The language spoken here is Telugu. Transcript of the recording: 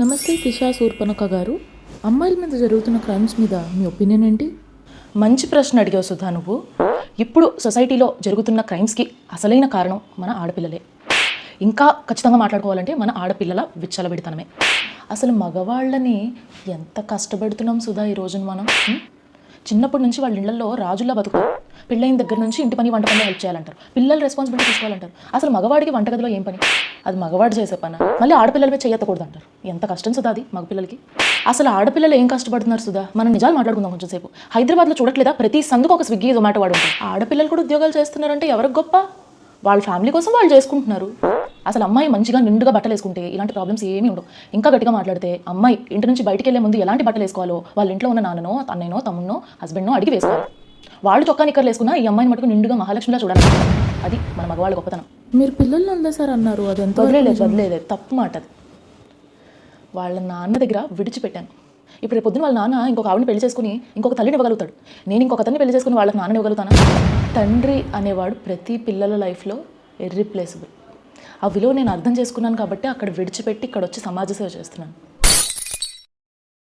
నమస్తే శిషా శూర్పణఖ గారు. అమ్మాయిల మీద జరుగుతున్న క్రైమ్స్ మీద మీ ఒపీనియన్ ఏంటి? మంచి ప్రశ్న అడిగావు సుధా. నువ్వు ఇప్పుడు సొసైటీలో జరుగుతున్న క్రైమ్స్కి అసలైన కారణం మన ఆడపిల్లలే. ఇంకా ఖచ్చితంగా మాట్లాడుకోవాలంటే మన ఆడపిల్లల విచ్చలబెడితనమే. అసలు మగవాళ్ళని ఎంత కష్టపెడుతున్నాం సుధా ఈ రోజున మనం. చిన్నప్పటి నుంచి వాళ్ళ ఇళ్లలో రాజుల్లా బతుకుతారు. పెళ్ళైన దగ్గర నుంచి ఇంటి పని వంట పని హెల్ప్ చేయాలంటారు. పిల్లలు రెస్పాన్సిబిలిటీ తీసుకోవాలంటారు. అసలు మగవాడికి వంటగదిలో ఏం పని? అది మగవాడు చేసే పని. మళ్ళీ ఆడపిల్లలమే చేయకూడదు అంటారు. ఎంత కష్టం సుధా అది మగపిల్లలకి. అసలు ఆడపిల్లలు ఏం కష్టపడుతున్నారు సుధా? మనం నిజాలు మాట్లాడుకుందాం కొంచెం సేపు. హైదరాబాద్లో చూడట్లేదా, ప్రతి సందుకు ఒక స్విగ్గీ జొమాటో వాడు ఉంటారు. ఆడపిల్లలు కూడా ఉద్యోగాలు చేస్తున్నారంటే ఎవరికి గొప్ప? వాళ్ళ ఫ్యామిలీ కోసం వాళ్ళు చేసుకుంటున్నారు. అసలు అమ్మాయి మంచిగా నిండుగా బట్టలు వేసుకుంటే ఇలాంటి ప్రాబ్లమ్స్ ఏమీ ఉండవు. ఇంకా గట్టిగా మాట్లాడితే అమ్మాయి ఇంటి నుంచి బయటికి వెళ్ళే ముందు ఎలాంటి బట్టలు వేసుకోవాలో వాళ్ళ ఇంట్లో ఉన్న నాన్ననో అన్నయ్యనో తమ్మునో హస్బెండ్నో అడిగి వేసుకోవాలి. వాళ్ళు చొక్కా నిక్కర్లు వేసుకున్నా ఈ అమ్మాయిని మటుకు నిండుగా మహాలక్ష్మిలా చూడాలి. అది మన మగవాళ్ళ గొప్పతనం. మీరు పిల్లల్ని వదిలేసారు అన్నారు, అది ఎంత వదిలేదు, తప్పు మాట అది. వాళ్ళ నాన్న దగ్గర విడిచిపెట్టాను. ఇప్పుడు రేపు పొద్దున వాళ్ళ నాన్న ఇంకొక ఆవిడని పెళ్లి చేసుకుని ఇంకొక తల్లిని ఇవ్వగలుగుతాడు. నేను ఇంకొక తల్లిని పెళ్లి చేసుకుని వాళ్ళకి నాన్నని ఇవ్వగలుగుతానా? తండ్రి అనేవాడు ప్రతి పిల్లల లైఫ్లో ఇర్రీప్లేసబుల్. ఆ విలువ నేను అర్థం చేసుకున్నాను కాబట్టి అక్కడ విడిచిపెట్టి ఇక్కడ వచ్చి సమాజ సేవ చేస్తున్నాను.